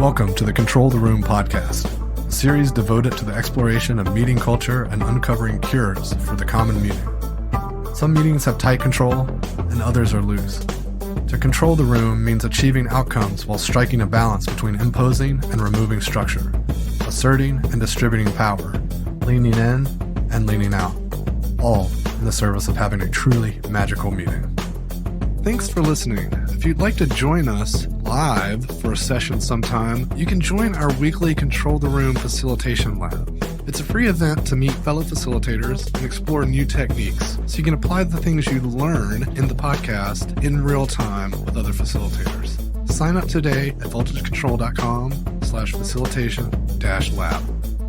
Welcome to the Control the Room podcast, a series devoted to the exploration of meeting culture and uncovering cures for the common meeting. Some meetings have tight control, and others are loose. To control the room means achieving outcomes while striking a balance between imposing and removing structure, asserting and distributing power, leaning in and leaning out, all in the service of having a truly magical meeting. Thanks for listening. If you'd like to join us live for a session sometime, you can join our weekly Control the Room Facilitation Lab. It's a free event to meet fellow facilitators and explore new techniques, so you can apply the things you learn in the podcast in real time with other facilitators. Sign up today at voltagecontrol.com/facilitation-lab.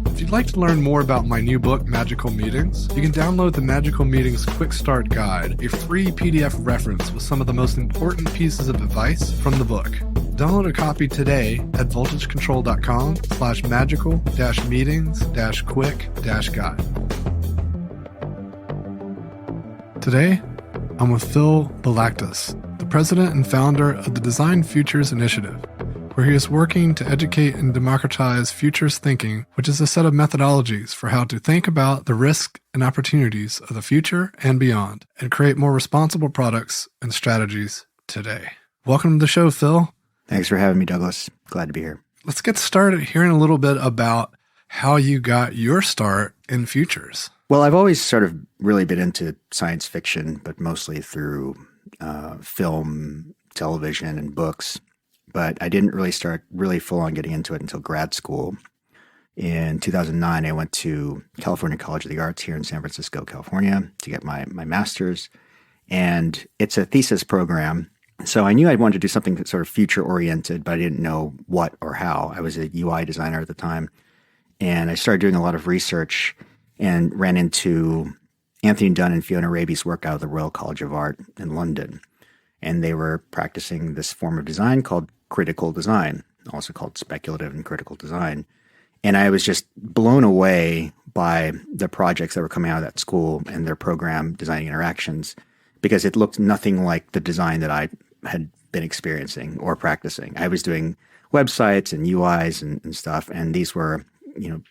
If you'd like to learn more about my new book, Magical Meetings, you can download the Magical Meetings Quick Start Guide, a free PDF reference with some of the most important pieces of advice from the book. Download a copy today at voltagecontrol.com/magical-meetings-quick-guide. Today, I'm with Phil Balagtas, the president and founder of the Design Futures Initiative, where he is working to educate and democratize futures thinking, which is a set of methodologies for how to think about the risks and opportunities of the future and beyond, and create more responsible products and strategies today. Welcome to the show, Phil. Thanks for having me, Douglas. Glad to be here. Let's get started hearing a little bit about how you got your start in futures. Well, I've always sort of really been into science fiction, but mostly through film, television, and books. But I didn't really start really full on getting into it until grad school. In 2009, I went to California College of the Arts here in San Francisco, California, to get my master's. And it's a thesis program. So I knew I'd wanted to do something that's sort of future-oriented, but I didn't know what or how. I was a UI designer at the time. And I started doing a lot of research and ran into Anthony Dunn and Fiona Raby's work out of the Royal College of Art in London. And they were practicing this form of design called critical design, also called speculative and critical design. And I was just blown away by the projects that were coming out of that school and their program, Designing Interactions, because it looked nothing like the design that I had been experiencing or practicing. I was doing websites and UIs and stuff, and these were,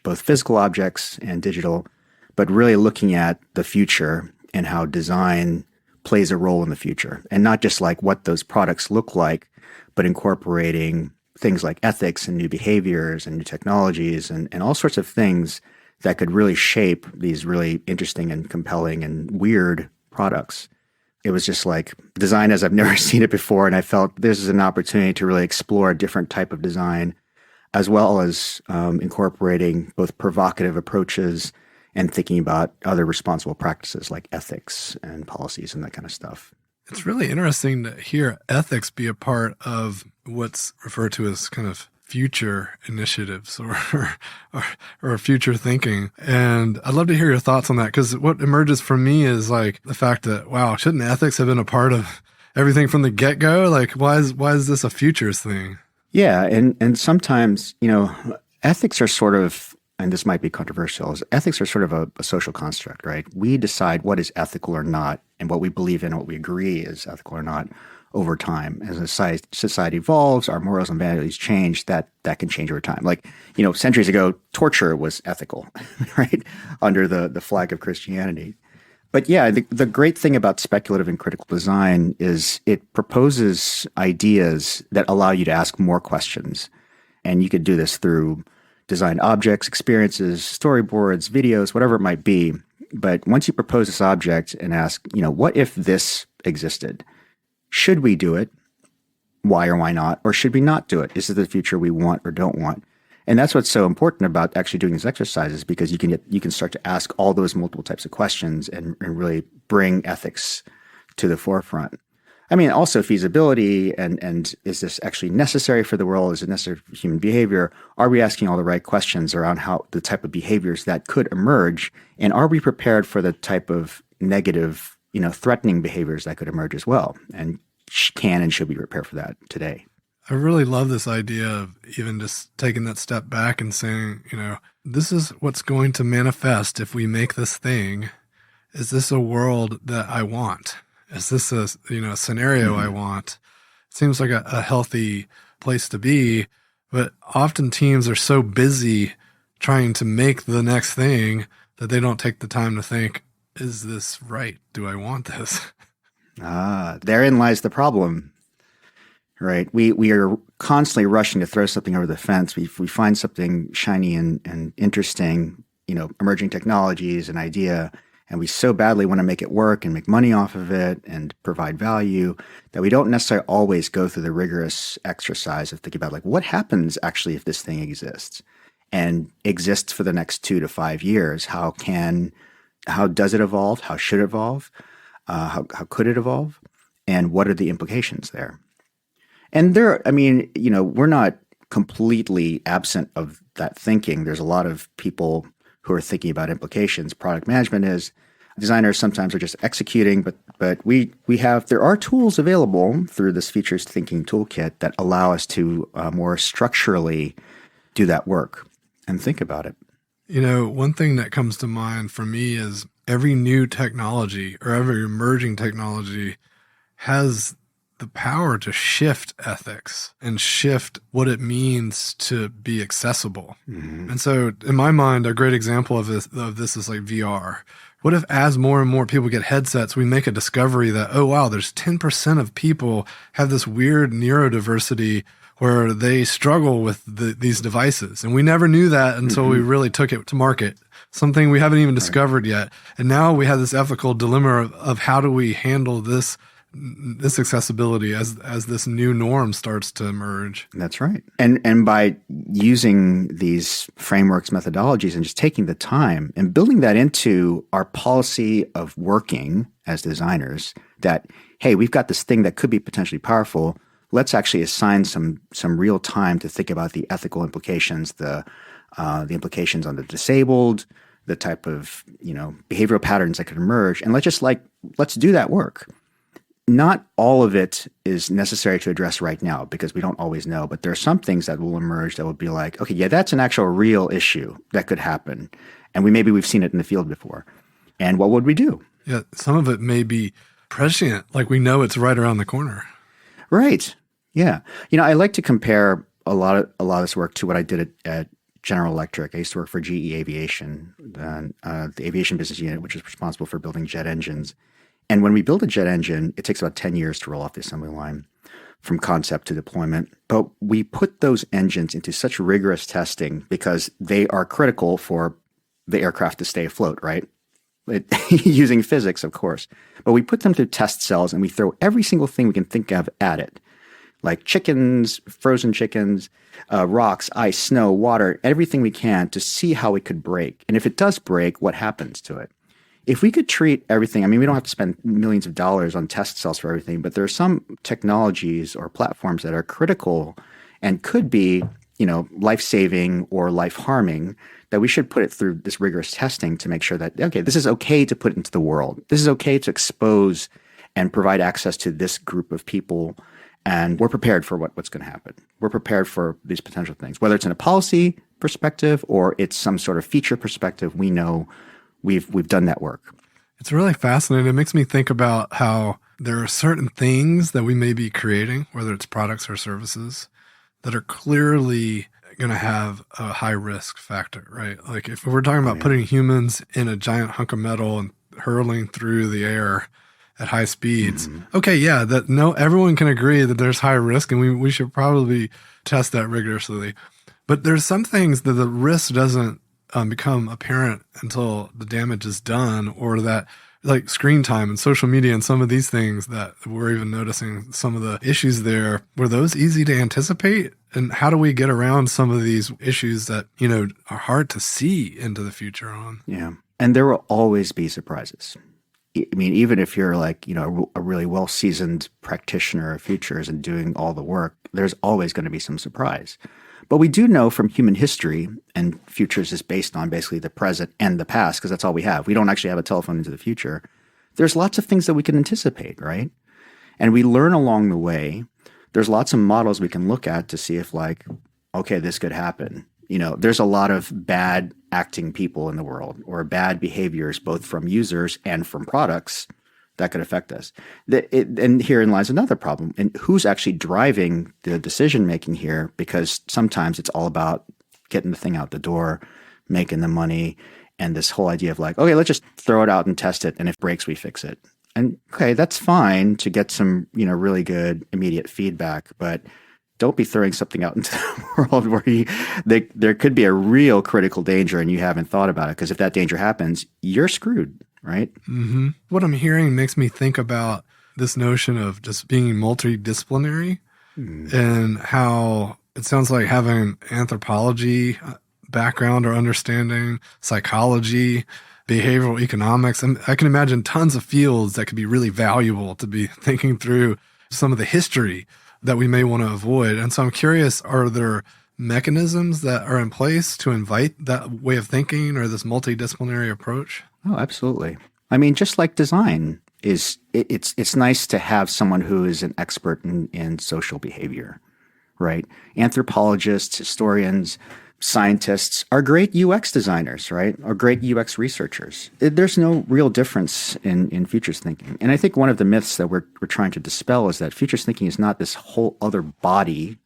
both physical objects and digital, but really looking at the future and how design plays a role in the future, and not just like what those products look like, but incorporating things like ethics and new behaviors and new technologies and all sorts of things that could really shape these really interesting and compelling and weird products. It was just like design as I've never seen it before, and I felt this is an opportunity to really explore a different type of design, as well as incorporating both provocative approaches and thinking about other responsible practices like ethics and policies and that kind of stuff. It's really interesting to hear ethics be a part of what's referred to as kind of future initiatives or future thinking. And I'd love to hear your thoughts on that, because what emerges for me is like the fact that, wow, shouldn't ethics have been a part of everything from the get-go? Like, why is this a futures thing? Yeah, and sometimes, ethics are sort of, and this might be controversial, ethics are sort of a social construct, right? We decide what is ethical or not, and what we believe in, what we agree is ethical or not over time. As a society evolves, our morals and values change, that can change over time. Like, centuries ago, torture was ethical, right? Under the flag of Christianity. But yeah, the great thing about speculative and critical design is it proposes ideas that allow you to ask more questions. And you could do this through design objects, experiences, storyboards, videos, whatever it might be. But once you propose this object and ask, what if this existed? Should we do it? Why or why not? Or should we not do it? Is it the future we want or don't want? And that's what's so important about actually doing these exercises, because you can start to ask all those multiple types of questions and really bring ethics to the forefront. I mean, also feasibility and is this actually necessary for the world? Is it necessary for human behavior? Are we asking all the right questions around how the type of behaviors that could emerge? And are we prepared for the type of negative, threatening behaviors that could emerge as well? And can and should we prepare for that today? I really love this idea of even just taking that step back and saying, this is what's going to manifest if we make this thing. Is this a world that I want? Is this a scenario I want? It seems like a healthy place to be, But often teams are so busy trying to make the next thing that they don't take the time to think, is this right? Do I want this? Therein lies the problem, right? We are constantly rushing to throw something over the fence. We find something shiny and interesting, emerging technologies, an idea, and we so badly want to make it work and make money off of it and provide value that we don't necessarily always go through the rigorous exercise of thinking about, like, what happens actually if this thing exists and exists for the next 2 to 5 years? How does it evolve? How should it evolve? How could it evolve? And what are the implications there? And we're not completely absent of that thinking. There's a lot of people who are thinking about implications. Product management is. Designers sometimes are just executing, but there are tools available through this Futures Thinking Toolkit that allow us to more structurally do that work and think about it. One thing that comes to mind for me is every new technology or every emerging technology has the power to shift ethics and shift what it means to be accessible. Mm-hmm. And so in my mind, a great example of this is like VR. What if as more and more people get headsets, we make a discovery that, oh, wow, there's 10% of people have this weird neurodiversity where they struggle with these devices. And we never knew that until we really took it to market, something we haven't even discovered yet. And now we have this ethical dilemma of how do we handle this accessibility as this new norm starts to emerge. That's right. And by using these frameworks, methodologies, and just taking the time and building that into our policy of working as designers, that, hey, we've got this thing that could be potentially powerful. Let's actually assign some real time to think about the ethical implications, the implications on the disabled, the type of behavioral patterns that could emerge, and let's do that work. Not all of it is necessary to address right now because we don't always know, but there are some things that will emerge that will be like, okay, yeah, that's an actual real issue that could happen. And we've seen it in the field before. And what would we do? Yeah, some of it may be prescient, like we know it's right around the corner. Right. Yeah. I like to compare a lot of this work to what I did at General Electric. I used to work for GE Aviation, the aviation business unit, which is responsible for building jet engines. And when we build a jet engine, it takes about 10 years to roll off the assembly line from concept to deployment. But we put those engines into such rigorous testing because they are critical for the aircraft to stay afloat, right? Using physics, of course. But we put them through test cells and we throw every single thing we can think of at it, like chickens, frozen chickens, rocks, ice, snow, water, everything we can to see how it could break. And if it does break, what happens to it? If we could treat everything, we don't have to spend millions of dollars on test cells for everything, but there are some technologies or platforms that are critical and could be, life-saving or life-harming, that we should put it through this rigorous testing to make sure that, okay, this is okay to put into the world. This is okay to expose and provide access to this group of people. And we're prepared for what's going to happen. We're prepared for these potential things, whether it's in a policy perspective or it's some sort of feature perspective. We know we've done that work. It's really fascinating. It makes me think about how there are certain things that we may be creating, whether it's products or services, that are clearly going to have a high risk factor, right? Like if we're talking about putting humans in a giant hunk of metal and hurling through the air at high speeds, okay, yeah, everyone can agree that there's high risk and we should probably test that rigorously. But there's some things that the risk doesn't become apparent until the damage is done, or that like screen time and social media and some of these things that we're even noticing some of the issues there. Were those easy to anticipate? And how do we get around some of these issues that, are hard to see into the future on? Yeah. And there will always be surprises. Even if you're like, a really well-seasoned practitioner of futures and doing all the work, there's always going to be some surprise. But we do know from human history, and futures is based on basically the present and the past, because that's all we have. We don't actually have a telephone into the future. There's lots of things that we can anticipate, right? And we learn along the way. There's lots of models we can look at to see if okay, this could happen. There's a lot of bad acting people in the world, or bad behaviors, both from users and from products that could affect us. And herein lies another problem. And who's actually driving the decision making here? Because sometimes it's all about getting the thing out the door, making the money, and this whole idea of like, okay, let's just throw it out and test it. And if it breaks, we fix it. And okay, that's fine to get some, really good immediate feedback, but don't be throwing something out into the world where there could be a real critical danger and you haven't thought about it. Because if that danger happens, you're screwed, right? Mm-hmm. What I'm hearing makes me think about this notion of just being multidisciplinary and how it sounds like having anthropology background or understanding, psychology, behavioral economics. And I can imagine tons of fields that could be really valuable to be thinking through some of the history that we may want to avoid. And so I'm curious, are there mechanisms that are in place to invite that way of thinking or this multidisciplinary approach? Oh, absolutely. I mean, just like design it's nice to have someone who is an expert in social behavior, right? Anthropologists, historians, scientists are great UX designers, right? Or great UX researchers. There's no real difference in futures thinking. And I think one of the myths that we're trying to dispel is that futures thinking is not this whole other body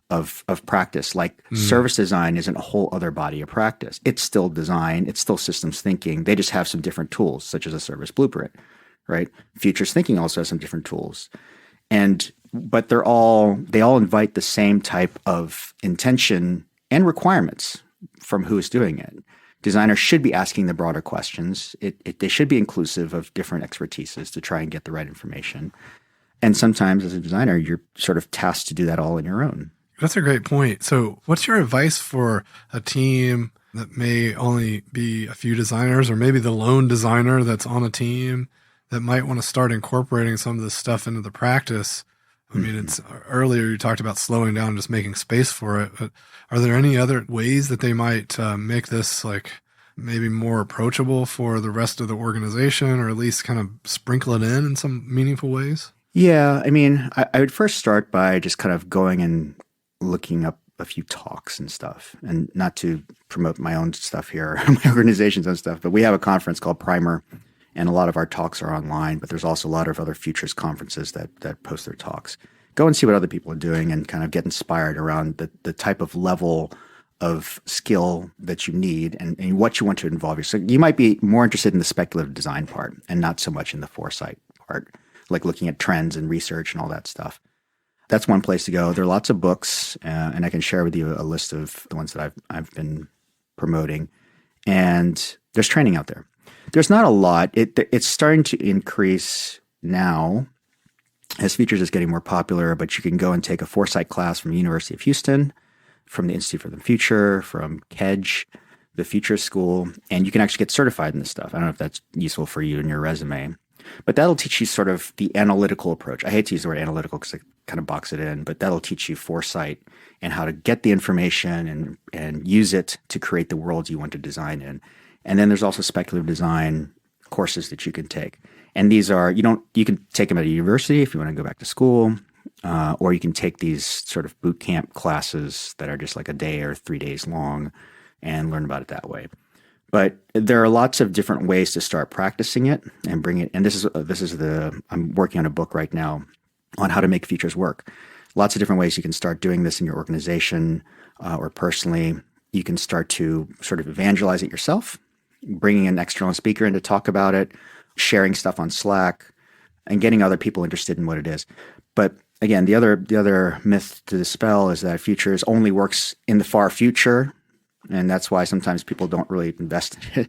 of practice. Like service design isn't a whole other body of practice. It's still design. It's still systems thinking. They just have some different tools, such as a service blueprint, right? Futures thinking also has some different tools. But they all invite the same type of intention and requirements from who is doing it. Designers should be asking the broader questions. They should be inclusive of different expertises to try and get the right information. And sometimes as a designer, you're sort of tasked to do that all on your own. That's a great point. So what's your advice for a team that may only be a few designers, or maybe the lone designer that's on a team that might want to start incorporating some of this stuff into the practice? I mean, it's earlier you talked about slowing down and just making space for it, but are there any other ways that they might make this like maybe more approachable for the rest of the organization, or at least kind of sprinkle it in some meaningful ways? Yeah, I mean, I would first start by just kind of going and looking up a few talks and stuff, and not to promote my own stuff here, my organization's own stuff, but we have a conference called Primer, and a lot of our talks are online, but there's also a lot of other futures conferences that post their talks. Go and see what other people are doing and kind of get inspired around the type of level of skill that you need and what you want to involve. So you might be more interested in the speculative design part and not so much in the foresight part, like looking at trends and research and all that stuff. That's one place to go. There are lots of books, and I can share with you a list of the ones that I've been promoting. And there's training out there. There's not a lot. It's starting to increase now as futures is getting more popular, but you can go and take a Foresight class from the University of Houston, from the Institute for the Future, from KEDGE, the Futures School, and you can actually get certified in this stuff. I don't know if that's useful for you in your resume, but that'll teach you sort of the analytical approach. I hate to use the word analytical because I kind of box it in, but that'll teach you foresight and how to get the information and use it to create the world you want to design in. And then there's also speculative design courses that you can take. And these are, you can take them at a university if you want to go back to school, or you can take these sort of boot camp classes that are just like a day or 3 days long and learn about it that way. But there are lots of different ways to start practicing it and bring it. And I'm working on a book right now on how to make futures work. Lots of different ways you can start doing this in your organization or personally. You can start to sort of evangelize it yourself, bringing an external speaker in to talk about it, sharing stuff on Slack, and getting other people interested in what it is. But again, the other myth to dispel is that futures only works in the far future, and that's why sometimes people don't really invest in it.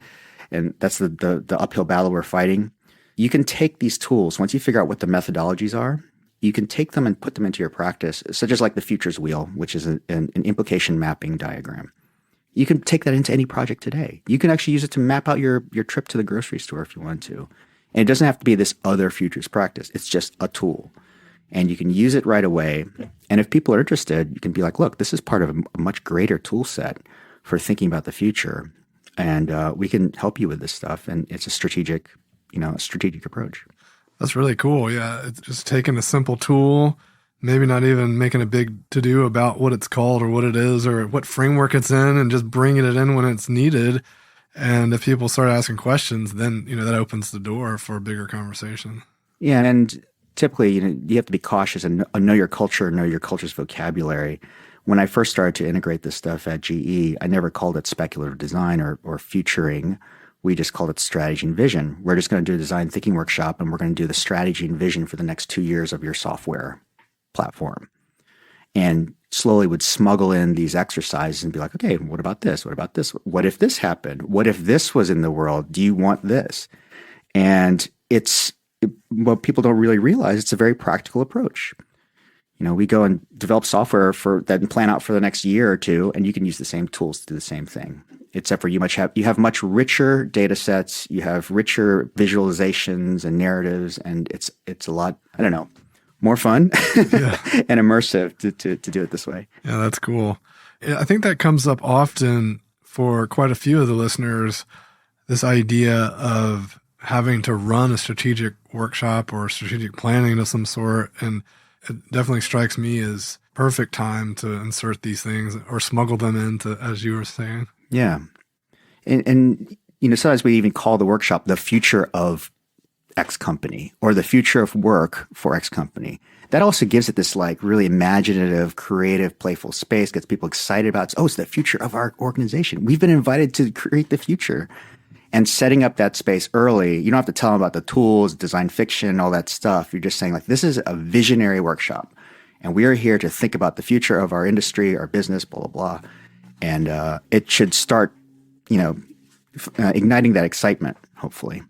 And that's the uphill battle we're fighting. You can take these tools, once you figure out what the methodologies are, you can take them and put them into your practice, such as like the futures wheel, which is an implication mapping diagram. You can take that into any project today. You can actually use it to map out your trip to the grocery store if you want to. And it doesn't have to be this other futures practice. It's just a tool. And you can use it right away. And if people are interested, you can be like, look, this is part of a much greater tool set for thinking about the future. And we can help you with this stuff. And it's a strategic approach. That's really cool. Yeah. It's just taking a simple tool, maybe not even making a big to-do about what it's called or what it is or what framework it's in, and just bringing it in when it's needed And if people start asking questions, then, that opens the door for a bigger conversation. Yeah, and typically, you have to be cautious and know your culture, know your culture's vocabulary. When I first started to integrate this stuff at GE, I never called it speculative design or futuring. We just called it strategy and vision. We're just going to do a design thinking workshop, and we're going to do the strategy and vision for the next 2 years of your software platform. And slowly would smuggle in these exercises and be like, okay, what about this? What about this? What if this happened? What if this was in the world? Do you want this? And what people don't really realize, it's a very practical approach. We go and develop software that and plan out for the next year or two, and you can use the same tools to do the same thing. Except for you have much richer data sets, you have richer visualizations and narratives, and it's a lot, I don't know, more fun and immersive to do it this way. Yeah, that's cool. I think that comes up often for quite a few of the listeners, this idea of having to run a strategic workshop or strategic planning of some sort. And it definitely strikes me as perfect time to insert these things or smuggle them into, as you were saying. Yeah. And sometimes we even call the workshop the future of X company or the future of work for X company. That also gives it this like really imaginative, creative, playful space, gets people excited about, it's the future of our organization. We've been invited to create the future. And setting up that space early, you don't have to tell them about the tools, design fiction, all that stuff. You're just saying like, this is a visionary workshop. And we are here to think about the future of our industry, our business, blah, blah, blah. And it should start, igniting that excitement, hopefully.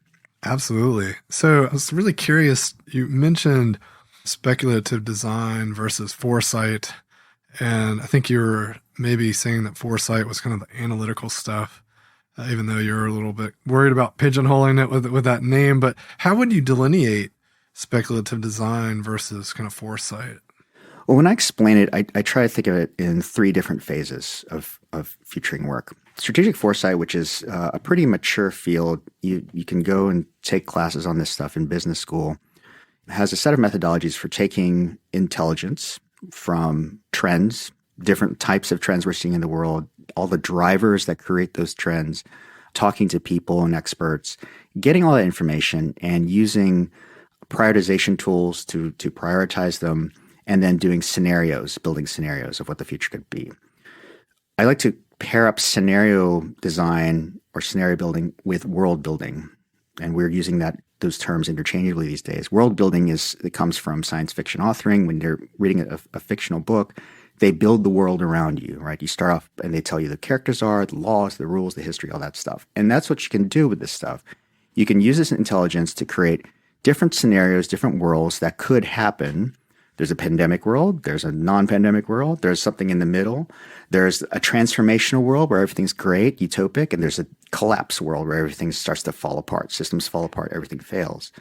Absolutely. So I was really curious, you mentioned speculative design versus foresight. And I think you were maybe saying that foresight was kind of the analytical stuff, even though you're a little bit worried about pigeonholing it with that name. But how would you delineate speculative design versus kind of foresight? Well, when I explain it, I try to think of it in 3 different phases of futuring work. Strategic foresight, which is a pretty mature field. You can go and take classes on this stuff in business school. It has a set of methodologies for taking intelligence from trends, different types of trends we're seeing in the world, all the drivers that create those trends, talking to people and experts, getting all that information and using prioritization tools to prioritize them, and then doing scenarios, building scenarios of what the future could be. I like to pair up scenario design or scenario building with world building. And we're using those terms interchangeably these days. World building it comes from science fiction authoring. When you're reading a fictional book, they build the world around you, right? You start off and they tell you the characters are, the laws, the rules, the history, all that stuff. And that's what you can do with this stuff. You can use this intelligence to create different scenarios, different worlds that could happen. There's a pandemic world, there's a non-pandemic world, there's something in the middle, there's a transformational world where everything's great, utopic, and there's a collapse world where everything starts to fall apart, systems fall apart, everything fails.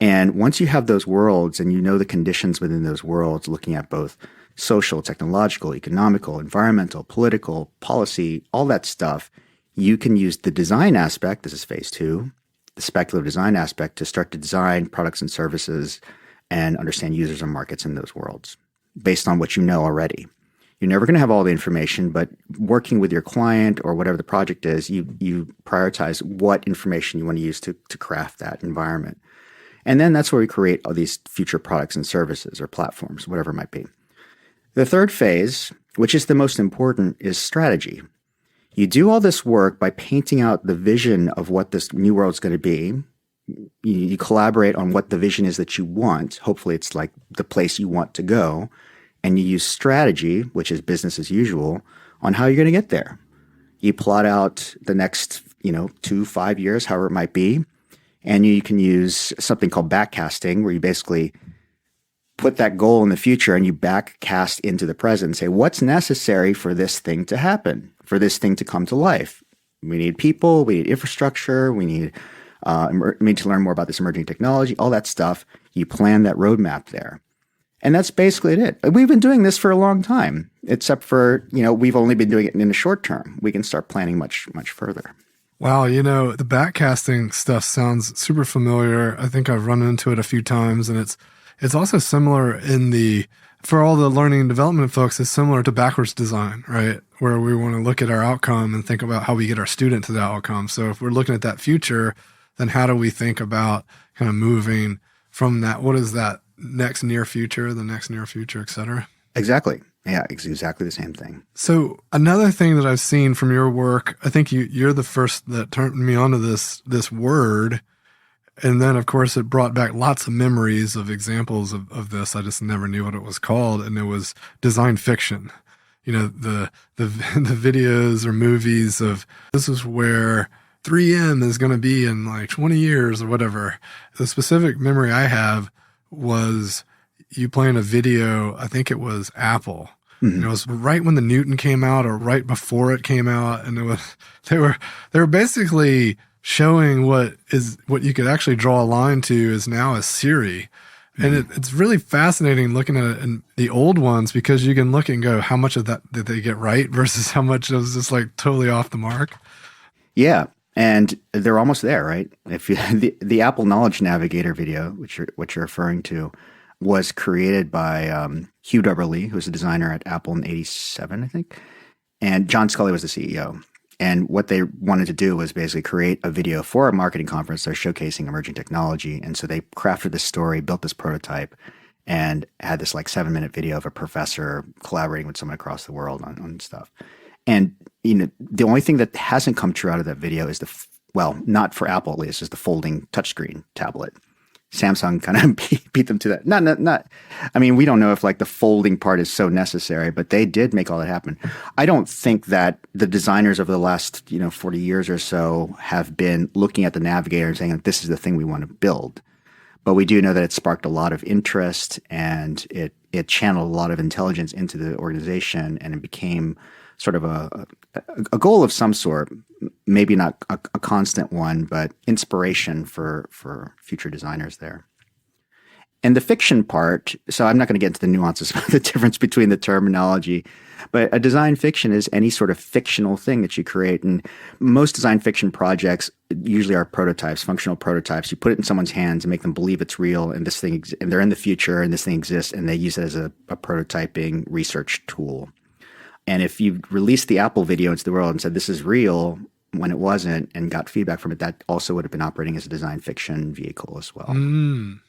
And once you have those worlds and you know the conditions within those worlds, looking at both social, technological, economical, environmental, political, policy, all that stuff, you can use the design aspect, this is phase 2, the speculative design aspect, to start to design products and services and understand users and markets in those worlds based on what you know already. You're never going to have all the information, but working with your client or whatever the project is, you prioritize what information you want to use to craft that environment. And then that's where we create all these future products and services or platforms, whatever it might be. The third phase, which is the most important, is strategy. You do all this work by painting out the vision of what this new world's going to be. You collaborate on what the vision is that you want. Hopefully it's like the place you want to go. And you use strategy, which is business as usual, on how you're going to get there. You plot out the next, 2-5 years, however it might be. And you can use something called backcasting, where you basically put that goal in the future and you backcast into the present and say, what's necessary for this thing to happen, for this thing to come to life? We need people, we need infrastructure, we need to learn more about this emerging technology, all that stuff. You plan that roadmap there. And that's basically it. We've been doing this for a long time, except for, we've only been doing it in the short term. We can start planning much, much further. Wow, the backcasting stuff sounds super familiar. I think I've run into it a few times, and it's also similar in the for all the learning and development folks, is similar to backwards design, right? Where we want to look at our outcome and think about how we get our student to that outcome. So if we're looking at that future, then how do we think about kind of moving from that? What is that next near future, the next near future, et cetera? Exactly. Yeah, it's exactly the same thing. So another thing that I've seen from your work, I think you're the first that turned me onto this word. And then, of course, it brought back lots of memories of examples of this. I just never knew what it was called. And it was design fiction. You know, the videos or movies of this is where 3M is going to be in like 20 years or whatever. The specific memory I have was you playing a video, I think it was Apple. Mm-hmm. It was right when the Newton came out or right before it came out. And they were basically showing what you could actually draw a line to is now a Siri. And it's really fascinating looking at it in the old ones because you can look and go, how much of that did they get right versus how much was just like totally off the mark? Yeah. And they're almost there, right? If the Apple Knowledge Navigator video, which you're referring to, was created by Hugh Dubberly, who was a designer at Apple in '87, I think. And John Scully was the CEO. And what they wanted to do was basically create a video for a marketing conference. They're showcasing emerging technology. And so they crafted this story, built this prototype, and had this like 7-minute video of a professor collaborating with someone across the world on stuff. And the only thing that hasn't come true out of that video is not for Apple at least, is the folding touchscreen tablet. Samsung kind of beat them to that. Not. I mean, we don't know if like the folding part is so necessary, but they did make all that happen. I don't think that the designers over the last 40 years or so have been looking at the Navigator and saying that this is the thing we want to build. But we do know that it sparked a lot of interest and it channeled a lot of intelligence into the organization, and it became sort of a goal of some sort, maybe not a constant one, but inspiration for future designers there. And the fiction part, so I'm not going to get into the nuances of the difference between the terminology, but a design fiction is any sort of fictional thing that you create. And most design fiction projects usually are prototypes, functional prototypes. You put it in someone's hands and make them believe it's real, and this thing, and they're in the future, and this thing exists, and they use it as a prototyping research tool. And if you released the Apple video into the world and said, this is real, when it wasn't, and got feedback from it, that also would have been operating as a design fiction vehicle as well.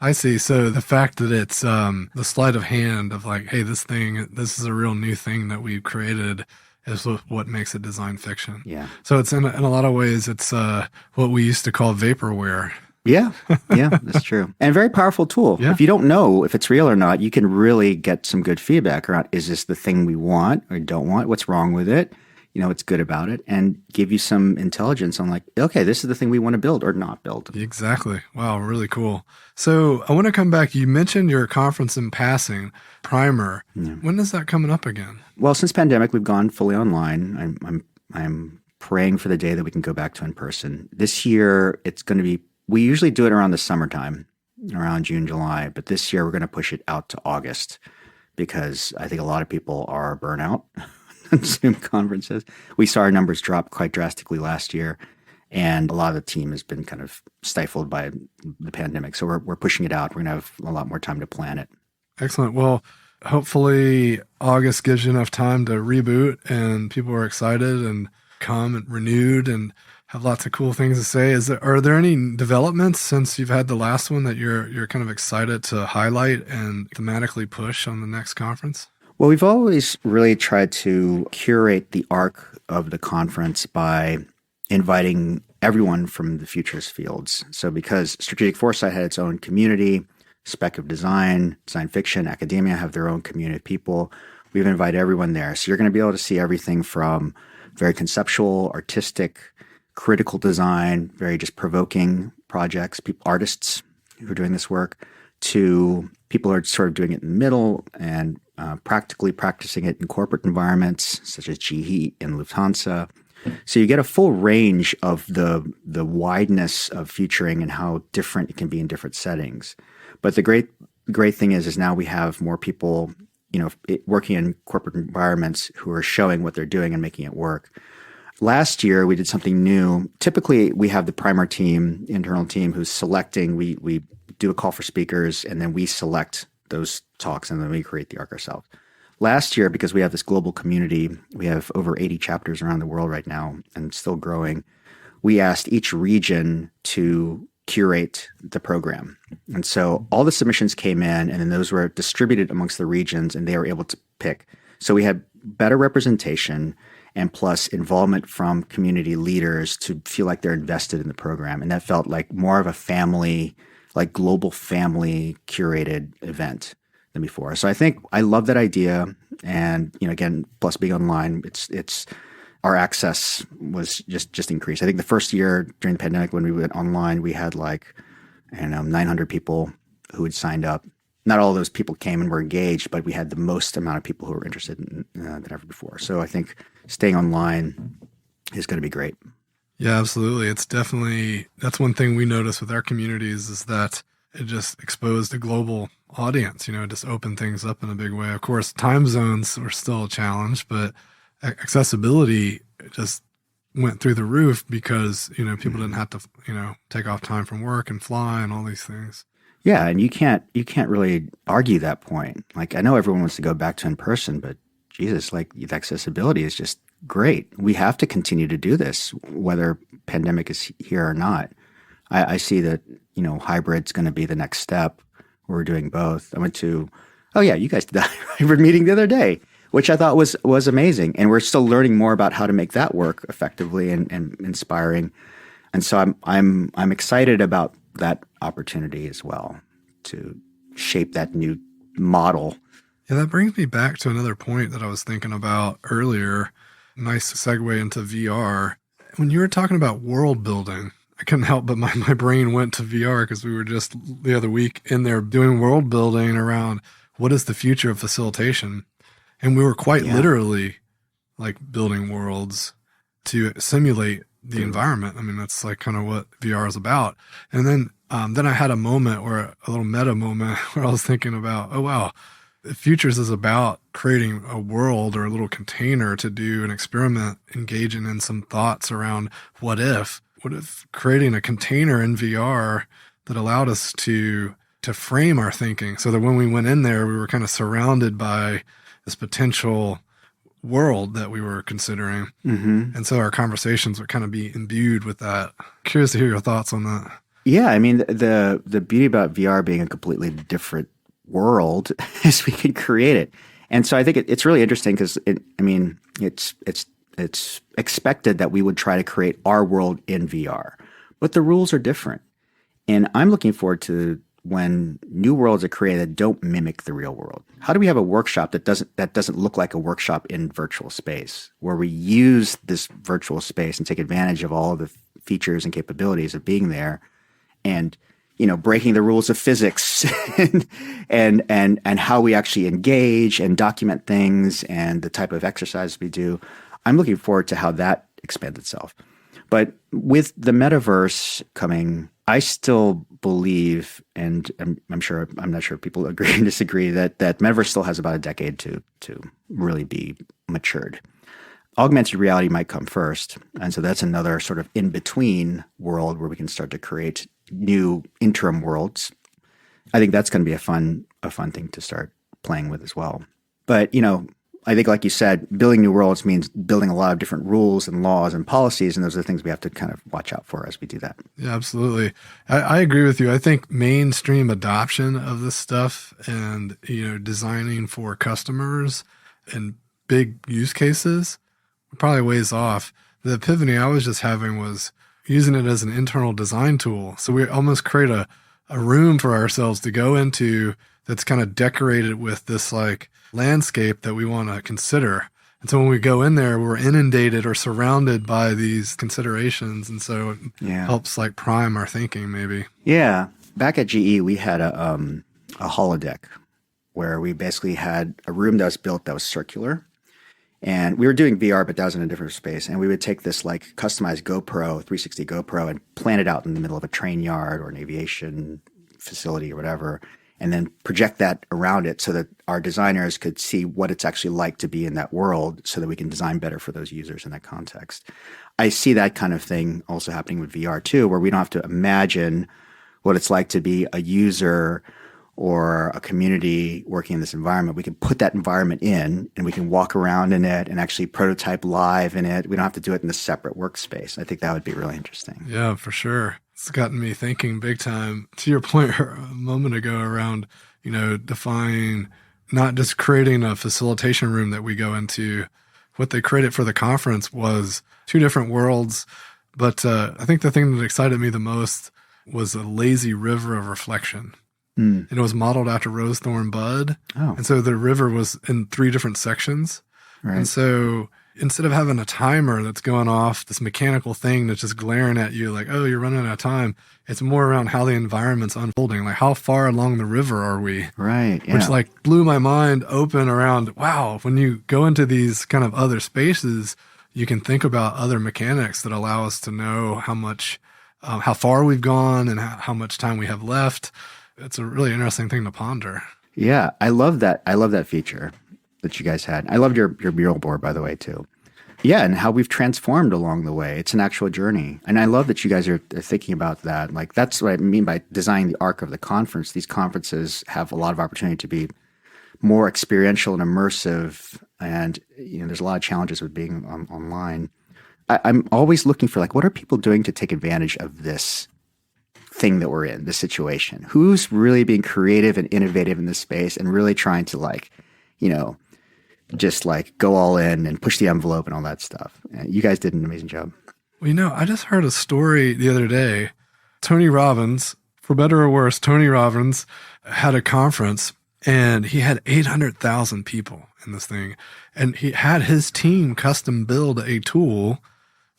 I see. So the fact that it's the sleight of hand of like, hey, this is a real new thing that we've created is what makes it design fiction. Yeah. So it's in a lot of ways, it's what we used to call vaporware. Yeah, that's true. And a very powerful tool. Yeah. If you don't know if it's real or not, you can really get some good feedback around, is this the thing we want or don't want? What's wrong with it? What's good about it? And give you some intelligence on like, okay, this is the thing we want to build or not build. Exactly. Wow, really cool. So I want to come back. You mentioned your conference in passing, Primer. Yeah. When is that coming up again? Well, since pandemic, we've gone fully online. I'm praying for the day that we can go back to in person. This year, it's going to be, we usually do it around the summertime, around June, July, but this year we're going to push it out to August because I think a lot of people are burnout on Zoom conferences. We saw our numbers drop quite drastically last year, and a lot of the team has been kind of stifled by the pandemic. So we're pushing it out. We're going to have a lot more time to plan it. Excellent. Well, hopefully August gives you enough time to reboot and people are excited and come and renewed and have lots of cool things to say. Are there any developments since you've had the last one that you're kind of excited to highlight and thematically push on the next conference? Well, we've always really tried to curate the arc of the conference by inviting everyone from the futures fields. So because Strategic Foresight had its own community, Speculative Design, Design Fiction, Academia have their own community of people, we've invited everyone there. So you're going to be able to see everything from very conceptual, artistic, critical design, very just provoking projects, artists who are doing this work, to people who are sort of doing it in the middle and practically practicing it in corporate environments such as GE and Lufthansa. So you get a full range of the wideness of futuring and how different it can be in different settings. But the great thing is now we have more people, working in corporate environments who are showing what they're doing and making it work. Last year, we did something new. Typically, we have the Primer team, internal team, who's selecting. We do a call for speakers, and then we select those talks, and then we create the arc ourselves. Last year, because we have this global community, we have over 80 chapters around the world right now and still growing. We asked each region to curate the program. And so all the submissions came in, and then those were distributed amongst the regions, and they were able to pick. So we had better representation and plus involvement from community leaders to feel like they're invested in the program. And that felt like more of a family, like global family curated event than before. So I think I love that idea. And, again, plus being online, it's our access was just increased. I think the first year during the pandemic when we went online, we had 900 people who had signed up. Not all of those people came and were engaged, but we had the most amount of people who were interested than ever before. So I think staying online is going to be great. Yeah, absolutely. That's one thing we noticed with our communities is that it just exposed a global audience, it just opened things up in a big way. Of course, time zones were still a challenge, but accessibility just went through the roof because, people didn't have to, take off time from work and fly and all these things. Yeah, and you can't really argue that point. Like, I know everyone wants to go back to in person, but Jesus, the accessibility is just great. We have to continue to do this, whether pandemic is here or not. I see that, hybrid's going to be the next step. We're doing both. I went to, you guys did that hybrid meeting the other day, which I thought was amazing. And we're still learning more about how to make that work effectively and inspiring. And so I'm excited about that opportunity as well to shape that new model. Yeah, that brings me back to another point that I was thinking about earlier. Nice segue into VR. When you were talking about world building, I couldn't help but my brain went to VR because we were just the other week in there doing world building around what is the future of facilitation. And we were quite literally building worlds to simulate the environment. I mean, that's kind of what VR is about. And then I had a little meta moment where I was thinking about, oh, wow, Futures is about creating a world or a little container to do an experiment, engaging in some thoughts around what if creating a container in VR that allowed us to frame our thinking so that when we went in there, we were kind of surrounded by this potential world that we were considering. Mm-hmm. And so our conversations would kind of be imbued with that. Curious to hear your thoughts on that. Yeah, I mean, the beauty about VR being a completely different world is we can create it. And so I think it's really interesting because it's expected that we would try to create our world in VR, but the rules are different. And I'm looking forward to when new worlds are created that don't mimic the real world. How do we have a workshop that doesn't look like a workshop in virtual space, where we use this virtual space and take advantage of all of the features and capabilities of being there, and breaking the rules of physics and how we actually engage and document things and the type of exercise we do. I'm looking forward to how that expands itself. But with the metaverse coming, I still believe, and I'm not sure if people agree and disagree, that metaverse still has about a decade to really be matured. Augmented reality might come first, and so that's another sort of in-between world where we can start to create new interim worlds. I think that's going to be a fun thing to start playing with as well. But I think, like you said, building new worlds means building a lot of different rules and laws and policies, and those are the things we have to kind of watch out for as we do that. Yeah, absolutely. I agree with you. I think mainstream adoption of this stuff and, designing for customers and big use cases probably ways off. The epiphany I was just having was using it as an internal design tool. So we almost create a room for ourselves to go into that's kind of decorated with this landscape that we want to consider. And so when we go in there, we're inundated or surrounded by these considerations. And so it helps prime our thinking maybe. Yeah. Back at GE, we had a holodeck where we basically had a room that was built that was circular. And we were doing VR, but that was in a different space. And we would take this customized GoPro, 360 GoPro, and plant it out in the middle of a train yard or an aviation facility or whatever, and then project that around it so that our designers could see what it's actually like to be in that world so that we can design better for those users in that context. I see that kind of thing also happening with VR too, where we don't have to imagine what it's like to be a user or a community working in this environment, we can put that environment in and we can walk around in it and actually prototype live in it. We don't have to do it in a separate workspace. I think that would be really interesting. Yeah, for sure. It's gotten me thinking big time. To your point a moment ago around, defying, not just creating a facilitation room that we go into. What they created for the conference was two different worlds. But I think the thing that excited me the most was a lazy river of reflection. And it was modeled after Rose Thorn Bud. Oh. And so the river was in 3 different sections. Right. And so instead of having a timer that's going off, this mechanical thing that's just glaring at you like, oh, you're running out of time, it's more around how the environment's unfolding. Like, how far along the river are we? Right. Yeah. Which like blew my mind open around, wow, when you go into these kind of other spaces, you can think about other mechanics that allow us to know how much, how far we've gone and how much time we have left. It's a really interesting thing to ponder. Yeah, I love that. I love that feature that you guys had. I loved your mural board, by the way, too. Yeah, and how we've transformed along the way. It's an actual journey. And I love that you guys are thinking about that. Like, that's what I mean by designing the arc of the conference. These conferences have a lot of opportunity to be more experiential and immersive. And, there's a lot of challenges with being online. I'm always looking for, like, what are people doing to take advantage of this thing that we're in, this situation? Who's really being creative and innovative in this space and really trying to just go all in and push the envelope and all that stuff? You guys did an amazing job. Well, I just heard a story the other day. Tony Robbins, for better or worse, Tony Robbins had a conference and he had 800,000 people in this thing. And he had his team custom build a tool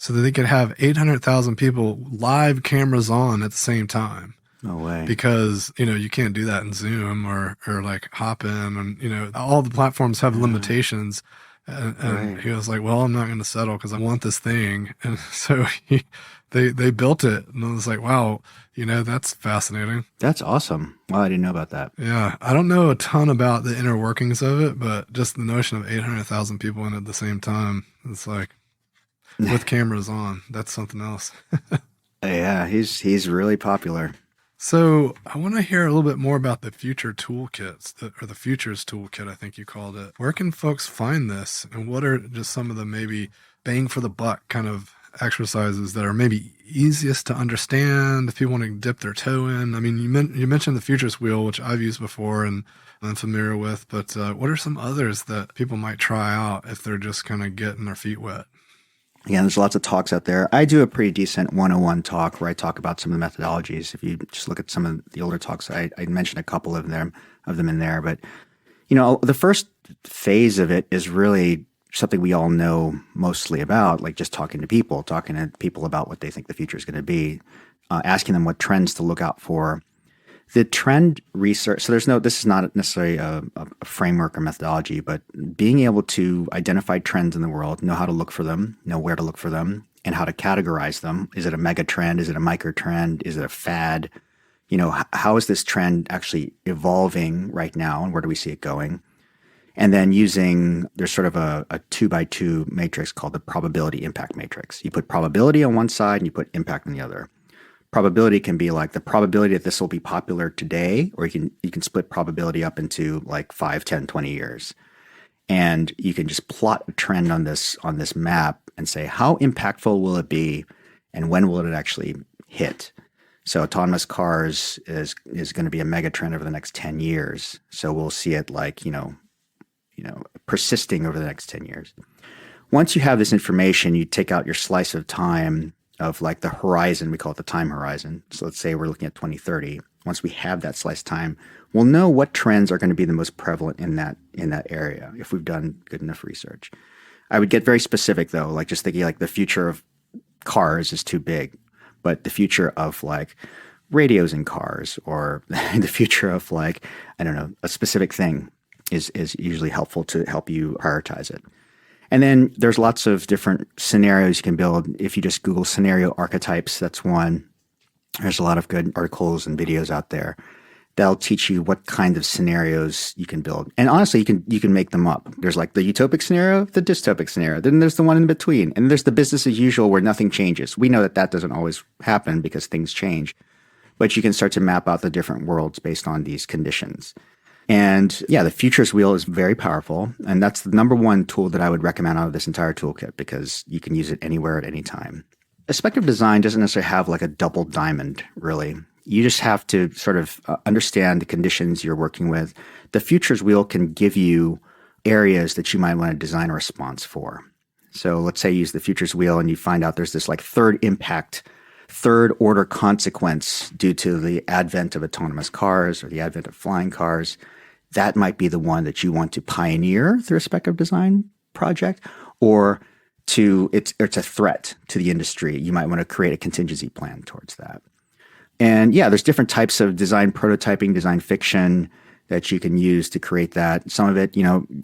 so that they could have 800,000 people live cameras on at the same time. No way. Because, you can't do that in Zoom or like Hop In, and, all the platforms have limitations. And Right. he was like, well, I'm not going to settle because I want this thing. And so they built it. And I was like, wow, that's fascinating. That's awesome. Wow, I didn't know about that. Yeah. I don't know a ton about the inner workings of it, but just the notion of 800,000 people in at the same time, it's like, with cameras on, that's something else. Yeah, he's really popular. So I want to hear a little bit more about the Future Toolkits, or the Futures Toolkit, I think you called it. Where can folks find this? And what are just some of the maybe bang for the buck kind of exercises that are maybe easiest to understand if people want to dip their toe in? I mean, you mentioned the Futures Wheel, which I've used before and I'm familiar with, but what are some others that people might try out if they're just kind of getting their feet wet? Again, there's lots of talks out there. I do a pretty decent 101 talk where I talk about some of the methodologies. If you just look at some of the older talks, I mentioned a couple of them in there. But, the first phase of it is really something we all know mostly about, like just talking to people about what they think the future is going to be, asking them what trends to look out for. The trend research, so this is not necessarily a framework or methodology, but being able to identify trends in the world, know how to look for them, know where to look for them, and how to categorize them. Is it a mega trend? Is it a micro trend? Is it a fad? How is this trend actually evolving right now, and where do we see it going? And then there's sort of a 2x2 matrix called the probability impact matrix. You put probability on one side and you put impact on the other. Probability can be like the probability that this will be popular today, or you can split probability up into like 5, 10, 20 years. And you can just plot a trend on this map and say, how impactful will it be and when will it actually hit? So autonomous cars is going to be a mega trend over the next 10 years. So we'll see it like, persisting over the next 10 years. Once you have this information, you take out your slice of time of like the horizon, we call it the time horizon. So let's say we're looking at 2030. Once we have that slice of time, we'll know what trends are going to be the most prevalent in that area if we've done good enough research. I would get very specific though, like just thinking like the future of cars is too big, but the future of like radios in cars or the future of like, I don't know, a specific thing is usually helpful to help you prioritize it. And then there's lots of different scenarios you can build. If you just Google scenario archetypes, that's one. There's a lot of good articles and videos out there that'll teach you what kind of scenarios you can build. And honestly, you can make them up. There's like the utopic scenario, the dystopic scenario. Then there's the one in between. And there's the business as usual where nothing changes. We know that doesn't always happen because things change. but you can start to map out the different worlds based on these conditions. And yeah, the futures wheel is very powerful. And that's the number one tool that I would recommend out of this entire toolkit because you can use it anywhere at any time. Speculative design doesn't necessarily have like a double diamond, really. You just have to sort of understand the conditions you're working with. The futures wheel can give you areas that you might want to design a response for. So let's say you use the futures wheel and you find out there's this like third order consequence due to the advent of autonomous cars or the advent of flying cars. That might be the one that you want to pioneer through a speculative design project, or it's a threat to the industry. You might want to create a contingency plan towards that. And yeah, there's different types of design prototyping, design fiction that you can use to create that. Some of it,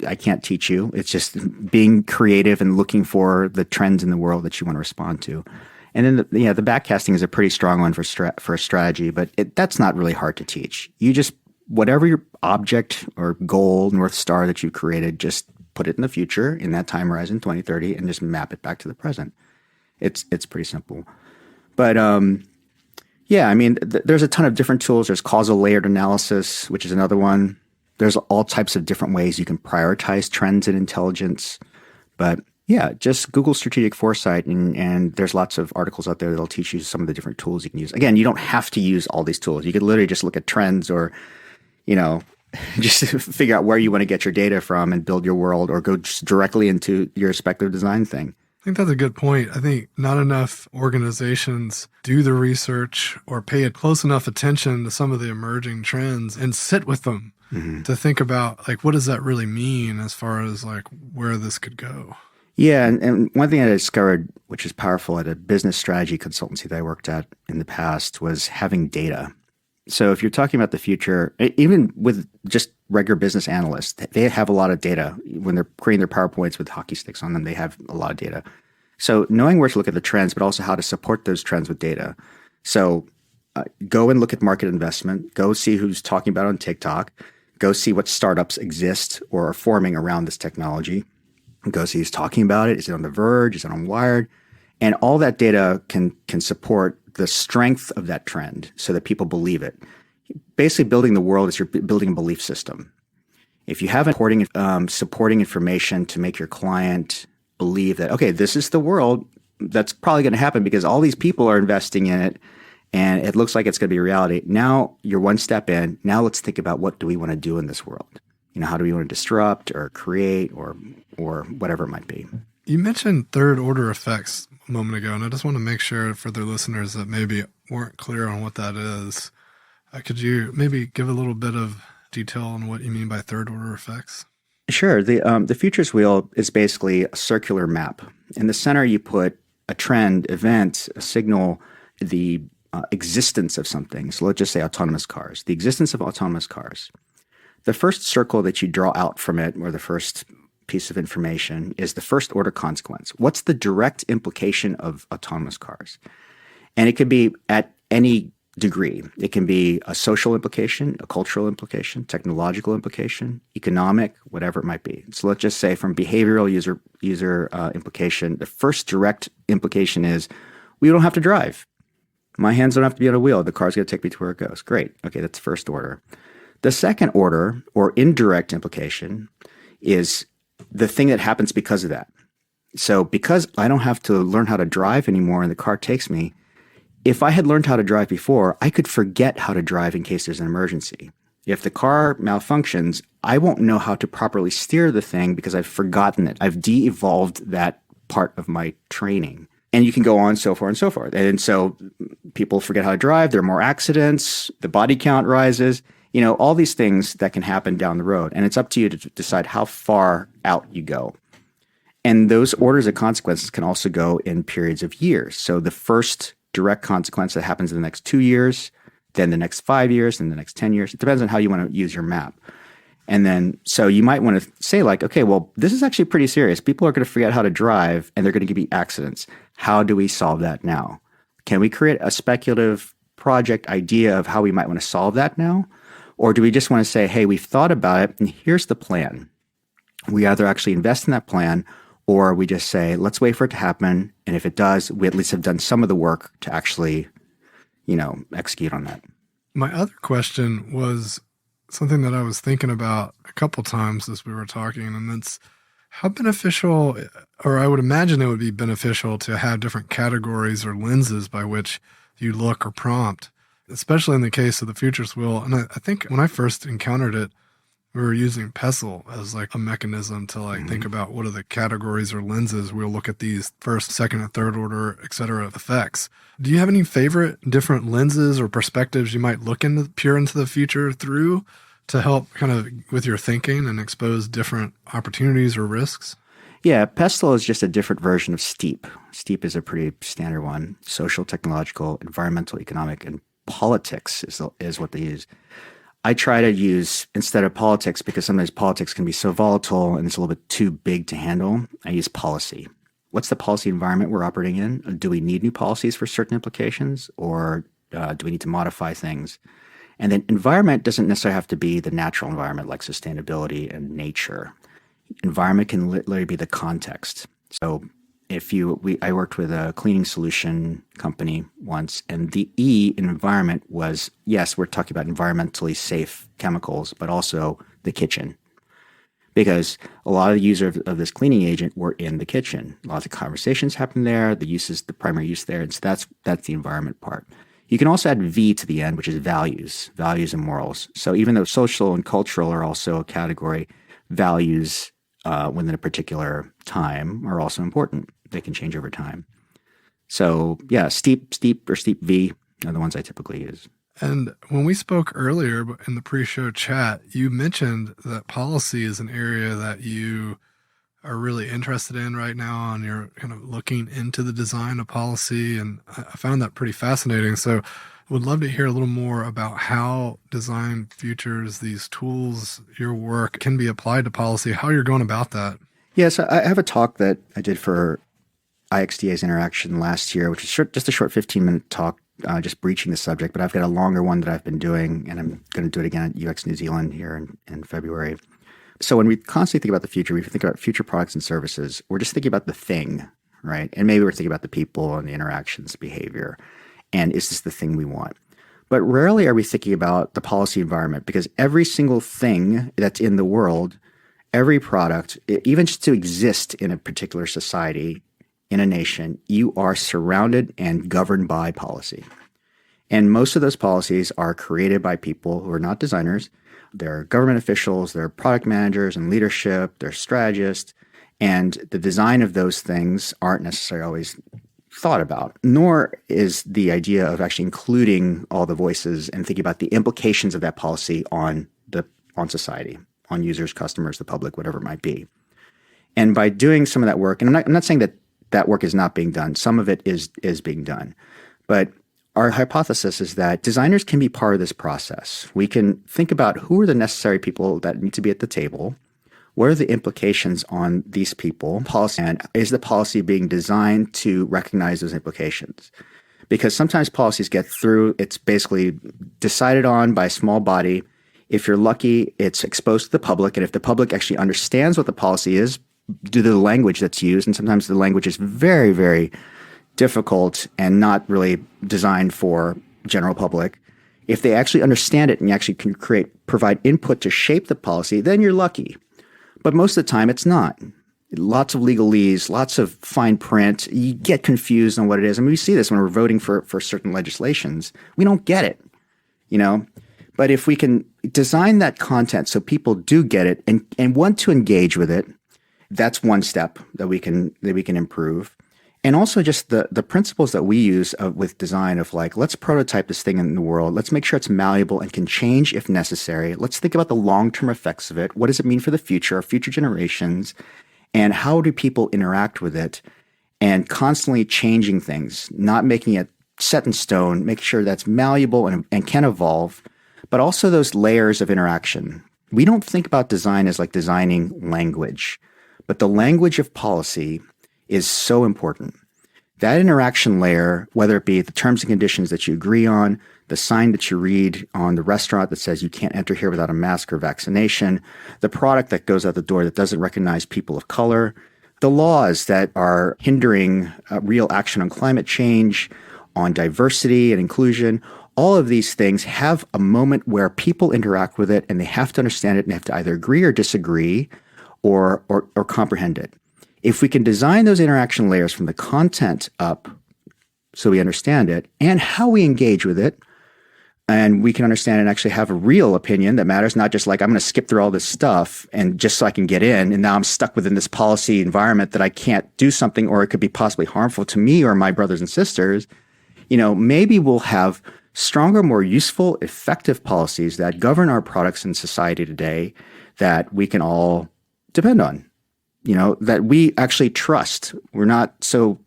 I can't teach you. It's just being creative and looking for the trends in the world that you want to respond to. And then the backcasting is a pretty strong one for a strategy, but that's not really hard to teach. You just, whatever your object or goal, North Star that you created, just put it in the future in that time horizon, 2030, and just map it back to the present. It's pretty simple. But yeah, I mean, there's a ton of different tools. There's causal layered analysis, which is another one. There's all types of different ways you can prioritize trends in intelligence. But yeah, just Google strategic foresight, and there's lots of articles out there that'll teach you some of the different tools you can use. Again, you don't have to use all these tools. You could literally just look at trends or, just figure out where you want to get your data from and build your world, or go just directly into your speculative design thing. I think that's a good point. I think not enough organizations do the research or pay a close enough attention to some of the emerging trends and sit with them to think about, like, what does that really mean as far as like where this could go? Yeah, and one thing I discovered, which is powerful at a business strategy consultancy that I worked at in the past, was having data. So if you're talking about the future, even with just regular business analysts, they have a lot of data. When they're creating their PowerPoints with hockey sticks on them, they have a lot of data. So knowing where to look at the trends, but also how to support those trends with data. So go and look at market investment. Go see who's talking about it on TikTok. Go see what startups exist or are forming around this technology. Go see who's talking about it. Is it on The Verge? Is it on Wired? And all that data can support the strength of that trend so that people believe it. Basically, building the world is you're building a belief system. If you have supporting information to make your client believe that, okay, this is the world, that's probably going to happen because all these people are investing in it and it looks like it's going to be a reality. Now you're one step in. Now let's think about, what do we want to do in this world? How do we want to disrupt or create or whatever it might be? You mentioned third order effects a moment ago, and I just want to make sure for the listeners that maybe weren't clear on what that is. Could you maybe give a little bit of detail on what you mean by third order effects? Sure. The futures wheel is basically a circular map. In the center, you put a trend, event, a signal, the existence of something. So let's just say autonomous cars, the existence of autonomous cars. The first circle that you draw out from it, or the first piece of information, is the first order consequence. What's the direct implication of autonomous cars? And it could be at any degree. It can be a social implication, a cultural implication, technological implication, economic, whatever it might be. So let's just say from behavioral user implication, the first direct implication is we don't have to drive. My hands don't have to be on a wheel. The car's going to take me to where it goes. Great. Okay, that's first order. The second order, or indirect implication, is the thing that happens because of that. So because I don't have to learn how to drive anymore and the car takes me, if I had learned how to drive before, I could forget how to drive in case there's an emergency. If the car malfunctions, I won't know how to properly steer the thing because I've forgotten it. I've de-evolved that part of my training. And you can go on so forth and so forth. And so people forget how to drive. There are more accidents. The body count rises. All these things that can happen down the road. And it's up to you to decide how far out you go. And those orders of consequences can also go in periods of years. So the first direct consequence that happens in the next 2 years, then the next 5 years, then the next 10 years. It depends on how you want to use your map. And then, so you might want to say like, okay, well, this is actually pretty serious. People are going to forget how to drive and they're going to be accidents. How do we solve that now? Can we create a speculative project idea of how we might want to solve that now? Or do we just want to say, hey, we've thought about it and here's the plan. We either actually invest in that plan, or we just say, let's wait for it to happen. And if it does, we at least have done some of the work to actually, execute on that. My other question was something that I was thinking about a couple times as we were talking, and that's how beneficial, or I would imagine it would be beneficial to have different categories or lenses by which you look or prompt, especially in the case of the Futures Wheel. And I think when I first encountered it, we were using Pestle as like a mechanism to think about what are the categories or lenses. We'll look at these first, second, and third order, et cetera, effects. Do you have any favorite different lenses or perspectives you might peer into the future through to help kind of with your thinking and expose different opportunities or risks? Yeah, Pestle is just a different version of STEEP. STEEP is a pretty standard one. Social, technological, environmental, economic, and politics is what they use. I try to use, instead of politics, because sometimes politics can be so volatile and it's a little bit too big to handle, I use policy. What's the policy environment we're operating in? Do we need new policies for certain implications, or do we need to modify things? And then environment doesn't necessarily have to be the natural environment like sustainability and nature. Environment can literally be the context. So I worked with a cleaning solution company once, and the E in environment was, yes, we're talking about environmentally safe chemicals, but also the kitchen. Because a lot of the users of this cleaning agent were in the kitchen. Lots of conversations happen there, the primary use there, and so that's the environment part. You can also add V to the end, which is values and morals. So even though social and cultural are also a category, values within a particular time are also important. They can change over time. So yeah, STEEP or STEEP V are the ones I typically use. And when we spoke earlier in the pre-show chat, you mentioned that policy is an area that you are really interested in right now, and you're kind of looking into the design of policy. And I found that pretty fascinating. So would love to hear a little more about how Design Futures, these tools, your work can be applied to policy, how you're going about that. Yeah, so I have a talk that I did for IXDA's Interaction last year, which is just a short 15-minute talk, just breaching the subject. But I've got a longer one that I've been doing, and I'm going to do it again at UX New Zealand here in February. So when we constantly think about the future, we think about future products and services, we're just thinking about the thing, right? And maybe we're thinking about the people and the interactions, behavior. And is this the thing we want? But rarely are we thinking about the policy environment, because every single thing that's in the world, every product, even just to exist in a particular society, in a nation, you are surrounded and governed by policy. And most of those policies are created by people who are not designers. They're government officials, they're product managers and leadership, they're strategists. And the design of those things aren't necessarily always thought about, nor is the idea of actually including all the voices and thinking about the implications of that policy on society, on users, customers, the public, whatever it might be. And by doing some of that work, and I'm not saying that work is not being done, some of it is being done, but our hypothesis is that designers can be part of this process. We can think about who are the necessary people that need to be at the table. What are the implications on these people? Policy, and is the policy being designed to recognize those implications? Because sometimes policies get through, it's basically decided on by a small body. If you're lucky, it's exposed to the public. And if the public actually understands what the policy is, due to the language that's used, and sometimes the language is very, very difficult and not really designed for general public. If they actually understand it and you actually can provide input to shape the policy, then you're lucky. But most of the time, it's not. Lots of legalese, lots of fine print. You get confused on what it is. I mean, we see this when we're voting for certain legislations. We don't get it, But if we can design that content so people do get it and want to engage with it, that's one step that we can improve. And also just the principles that we use with design of let's prototype this thing in the world. Let's make sure it's malleable and can change if necessary. Let's think about the long-term effects of it. What does it mean for the future, future generations? And how do people interact with it? And constantly changing things, not making it set in stone, making sure that's malleable and can evolve, but also those layers of interaction. We don't think about design as designing language, but the language of policy is so important. That interaction layer, whether it be the terms and conditions that you agree on, the sign that you read on the restaurant that says you can't enter here without a mask or vaccination, the product that goes out the door that doesn't recognize people of color, the laws that are hindering real action on climate change, on diversity and inclusion. All of these things have a moment where people interact with it and they have to understand it and they have to either agree or disagree or comprehend it. If we can design those interaction layers from the content up so we understand it and how we engage with it, and we can understand and actually have a real opinion that matters, not just like I'm going to skip through all this stuff and just so I can get in, and now I'm stuck within this policy environment that I can't do something or it could be possibly harmful to me or my brothers and sisters. Maybe we'll have stronger, more useful, effective policies that govern our products in society today that we can all depend on, that we actually trust. We're not so,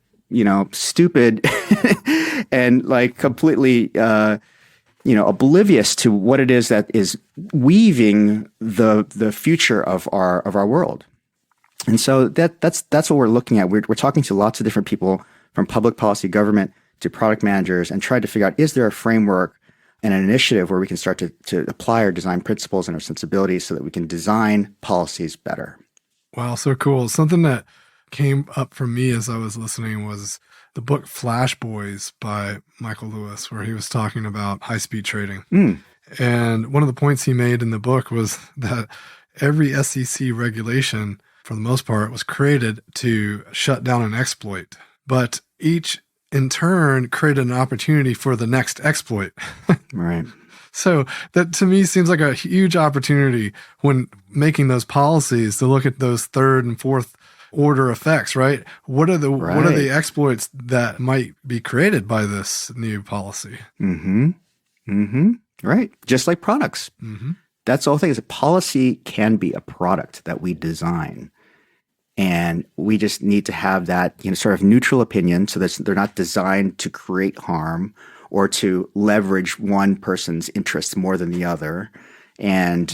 stupid and like completely, oblivious to what it is that is weaving the future of our world. And so that's what we're looking at. We're talking to lots of different people from public policy, government, to product managers and try to figure out, is there a framework and an initiative where we can start to apply our design principles and our sensibilities so that we can design policies better? Wow, so cool. Something that came up for me as I was listening was the book Flash Boys by Michael Lewis, where he was talking about high-speed trading. And one of the points he made in the book was that every SEC regulation, for the most part, was created to shut down an exploit. But each in turn created an opportunity for the next exploit. Right. So that to me seems like a huge opportunity when making those policies to look at those third and fourth order effects, right? What are the exploits that might be created by this new policy? Right. Just like products. That's the whole thing, is a policy can be a product that we design. And we just need to have that, sort of neutral opinion so that they're not designed to create harm or to leverage one person's interests more than the other. And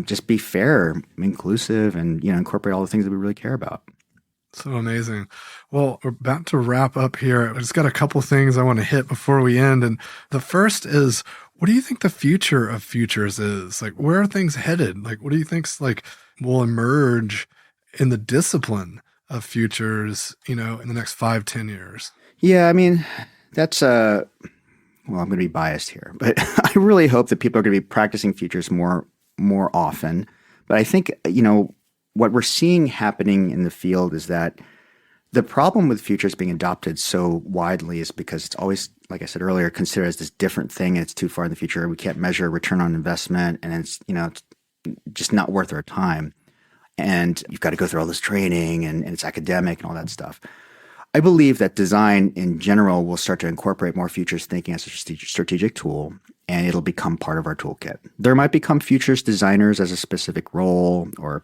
just be fair, inclusive, and, incorporate all the things that we really care about. So amazing. Well, we're about to wrap up here. I just got a couple things I want to hit before we end. And the first is, what do you think the future of futures is? Like, where are things headed? Like, what do you think's will emerge in the discipline of futures, in the next 5-10 years? Yeah, I mean, that's well, I'm going to be biased here, but I really hope that people are going to be practicing futures more often. But I think, what we're seeing happening in the field is that the problem with futures being adopted so widely is because it's always, like I said earlier, considered as this different thing and it's too far in the future. We can't measure return on investment and it's, it's just not worth our time. And you've got to go through all this training and it's academic and all that stuff. I believe that design in general will start to incorporate more futures thinking as a strategic tool, and it'll become part of our toolkit. There might become futures designers as a specific role or,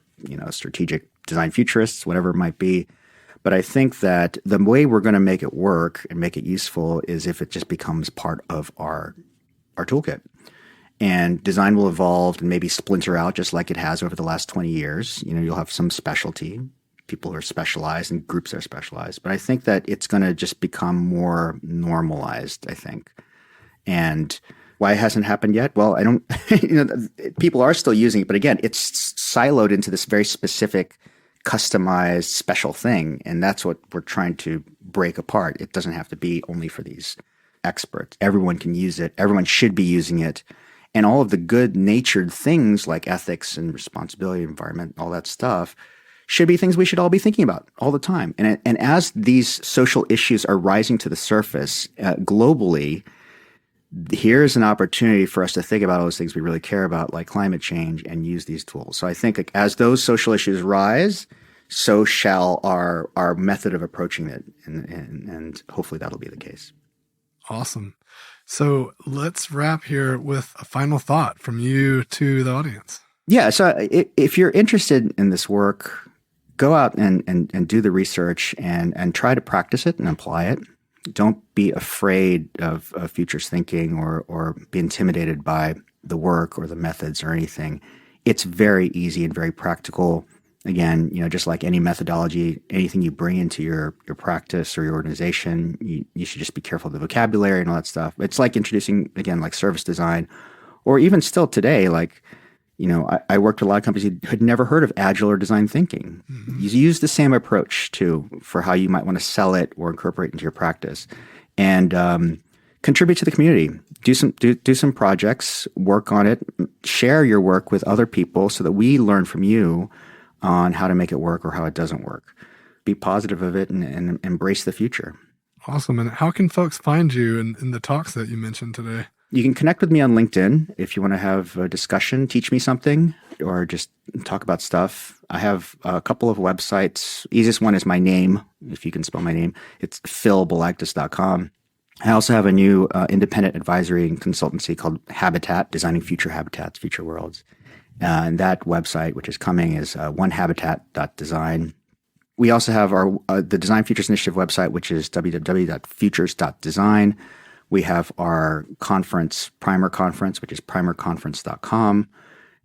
strategic design futurists, whatever it might be. But I think that the way we're going to make it work and make it useful is if it just becomes part of our toolkit. And design will evolve and maybe splinter out just like it has over the last 20 years. You'll have some specialty. People are specialized and groups are specialized. But I think that it's going to just become more normalized, I think. And why it hasn't happened yet? Well, I don't, people are still using it. But again, it's siloed into this very specific, customized, special thing. And that's what we're trying to break apart. It doesn't have to be only for these experts. Everyone can use it. Everyone should be using it. And all of the good-natured things like ethics and responsibility, environment, all that stuff should be things we should all be thinking about all the time. And as these social issues are rising to the surface globally, here's an opportunity for us to think about all those things we really care about, like climate change, and use these tools. So I think as those social issues rise, so shall our method of approaching it. And hopefully that'll be the case. Awesome. So let's wrap here with a final thought from you to the audience. Yeah. So if you're interested in this work, go out and do the research and try to practice it and apply it. Don't be afraid of futures thinking or be intimidated by the work or the methods or anything. It's very easy and very practical. Again, just like any methodology, anything you bring into your practice or your organization, you should just be careful of the vocabulary and all that stuff. It's like introducing, again, like service design, or even still today, like, I worked with a lot of companies who had never heard of agile or design thinking. Mm-hmm. You use the same approach too for how you might want to sell it or incorporate into your practice. And contribute to the community. Do some projects, work on it, share your work with other people so that we learn from you on how to make it work or how it doesn't work. Be positive of it and embrace the future. Awesome. And how can folks find you in the talks that you mentioned today? You can connect with me on LinkedIn if you want to have a discussion, teach me something, or just talk about stuff. I have a couple of websites. Easiest one is my name, if you can spell my name. It's philbalagtas.com. I also have a new independent advisory and consultancy called Habitat, Designing Future Habitats, Future Worlds. And that website, which is coming, is onehabitat.design. We also have our the Design Futures Initiative website, which is www.futures.design. We have our conference, Primer Conference, which is primerconference.com.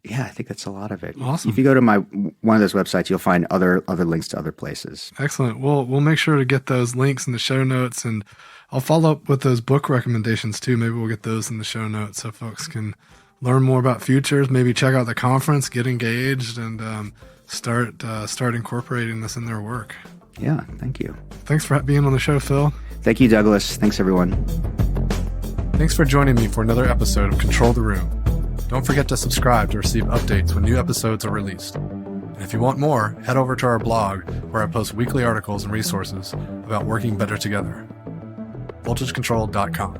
Yeah, I think that's a lot of it. Awesome. If you go to one of those websites, you'll find other links to other places. Excellent. We'll make sure to get those links in the show notes, and I'll follow up with those book recommendations too. Maybe we'll get those in the show notes so folks can learn more about Futures, maybe check out the conference, get engaged, and start incorporating this in their work. Yeah, thank you. Thanks for being on the show, Phil. Thank you, Douglas. Thanks, everyone. Thanks for joining me for another episode of Control the Room. Don't forget to subscribe to receive updates when new episodes are released. And if you want more, head over to our blog where I post weekly articles and resources about working better together. VoltageControl.com.